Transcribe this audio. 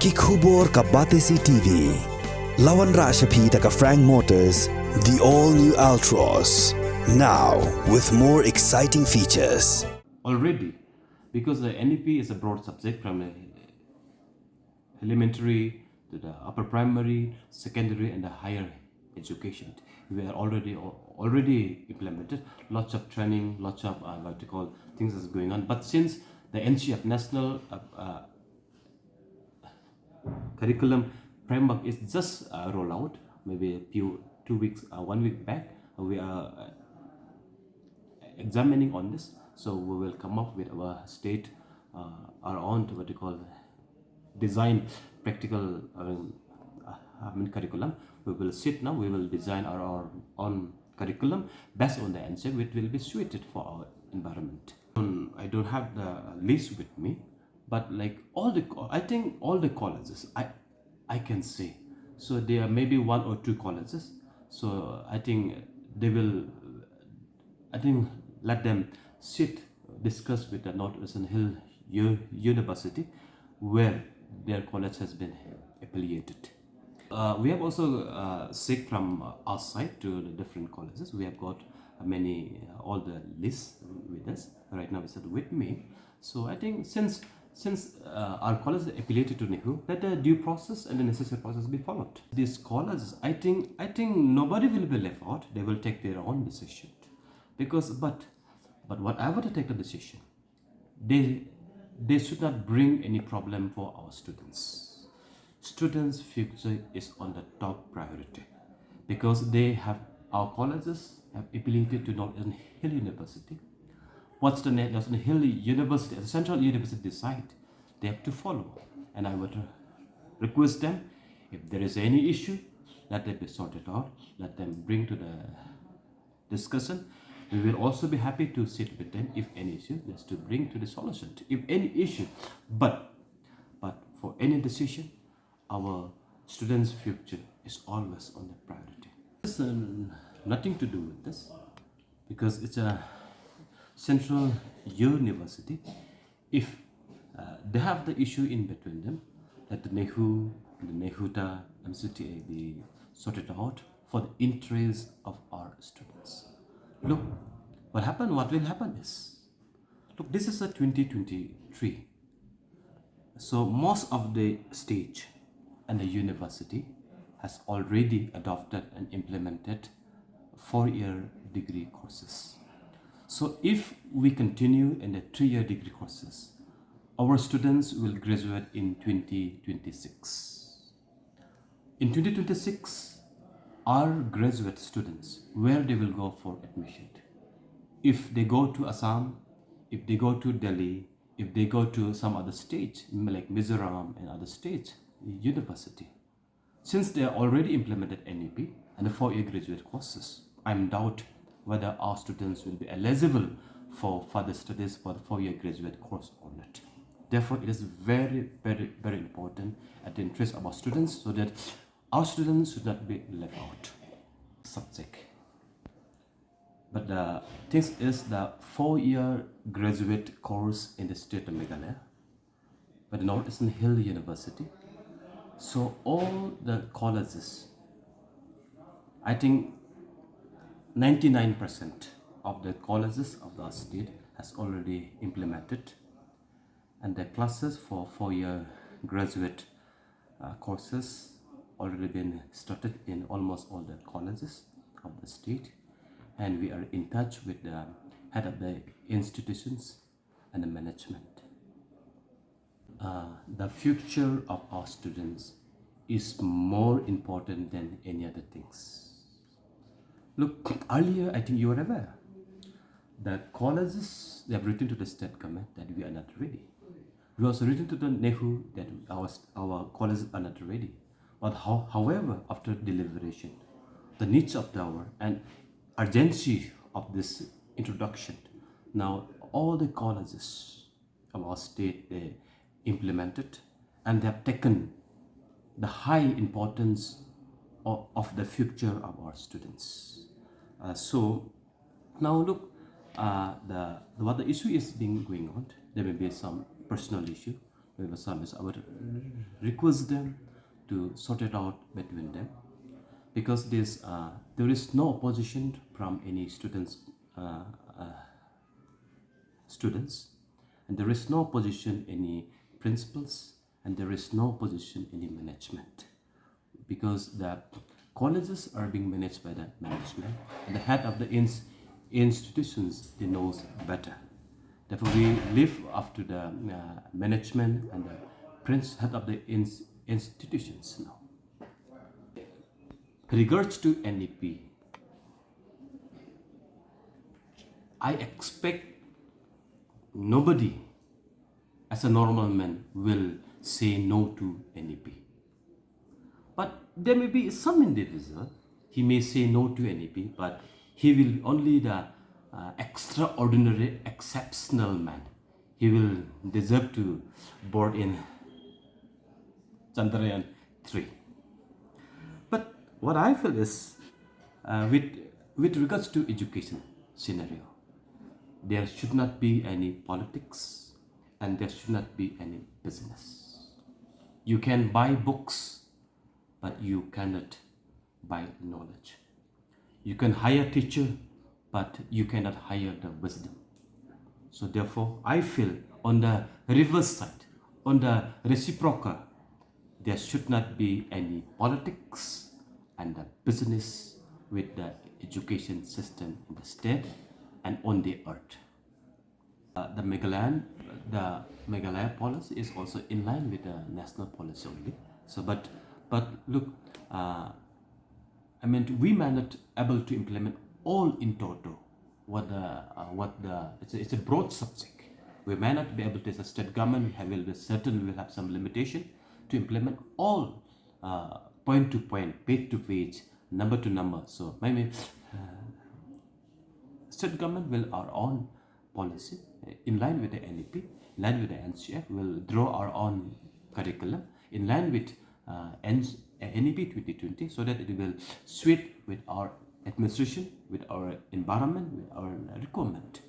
Kikubor ka Batesi TV. Lawan Rashapi taka Frank Motors, the all-new Altros. Now, with more exciting features. Already, because the NEP is a broad subject from elementary to the upper primary, secondary and the higher education. We are already implemented lots of training, lots of what you call things is going on. But since the NCF National Curriculum Framework is just roll out, maybe a few 2 weeks, 1 week back, we are examining on this. So we will come up with our state, our own what you call design practical curriculum. We will sit now, we will design our own curriculum based on the NCF, which will be suited for our environment. I don't have the list with me, but like I think all the colleges I can say. So there are maybe 1 or 2 colleges. So I think let them sit, discuss with the Northwestern Hill University where their college has been affiliated. We have also seek from our side to the different colleges. We have got all the lists with us. Right now it's with me. So I think since our college is affiliated to NEHU, that the due process and the necessary process be followed. These colleges, I think nobody will be left out. They will take their own decision. But whatever they take the decision, they should not bring any problem for our students. Students' future is on the top priority because our colleges have affiliated to Northern Hill University. What's the Northern Hill University, as a central university decide, they have to follow. And I would request them, if there is any issue, let them be sorted out, let them bring to the discussion. We will also be happy to sit with them if any issue, just to bring to the solution. If any issue, but for any decision, our students' future is always on the priority. There's nothing to do with this because it's a central university. If they have the issue in between them, that the NEHU, the NEHUTA, MCTA be sorted out for the interest of our students. Look, what will happen is, look, this is a 2023. So most of the state and the university has already adopted and implemented 4-year degree courses. So if we continue in the 3-year degree courses, our students will graduate in 2026. In 2026, our graduate students, where they will go for admission? If they go to Assam, if they go to Delhi, if they go to some other state like Mizoram and other states, university, since they are already implemented NEP and the 4-year graduate courses, I'm doubt whether our students will be eligible for further studies for the 4-year graduate course or not. Therefore, it is very, very, very important at the interest of our students so that our students should not be left out subject. But the thing is the 4-year graduate course in the state of Meghalaya, but the Northwestern Hill University. So all the colleges, I think 99% of the colleges of the state has already implemented, and the classes for 4-year graduate courses already been started in almost all the colleges of the state, and we are in touch with the head of the institutions and the management. The future of our students is more important than any other things. Look, earlier I think you were aware that colleges, they have written to the state government that we are not ready. We also written to the NEHU that our colleges are not ready. But however, after deliberation, the needs of the hour and urgency of this introduction, now all the colleges of our state, they implemented and they have taken the high importance of the future of our students. So now look, what the issue is being going on, there may be some personal issue, service, I would request them to sort it out between them, because there is no opposition from any students, and there is no opposition any principals, and there is no opposition any management, because the colleges are being managed by the management, and the head of the institutions, they knows better. Therefore, we live up to the management and the head of the institutions now. Regards to NEP, I expect nobody as a normal man will say no to NEP. But there may be some individual, he may say no to NEP, but he will only the extraordinary, exceptional man. He will deserve to board in Chandrayaan 3. But what I feel is, with regards to education scenario, there should not be any politics and there should not be any business. You can buy books, but you cannot buy knowledge. You can hire a teacher, but you cannot hire the wisdom. So therefore, I feel on the reverse side, on the reciprocal, there should not be any politics and the business with the education system in the state and on the earth. The Meghalaya policy is also in line with the national policy only. So, but look, we may not able to implement all in total. It's a broad subject. We may not be able to, as a state government, we will have some limitation to implement all point to point, page to page, number to number. So maybe state government will our own policy in line with the NEP, in line with the NCF. Will draw our own curriculum in line with NEP 2020, so that it will suit with our administration, with our environment, with our requirement.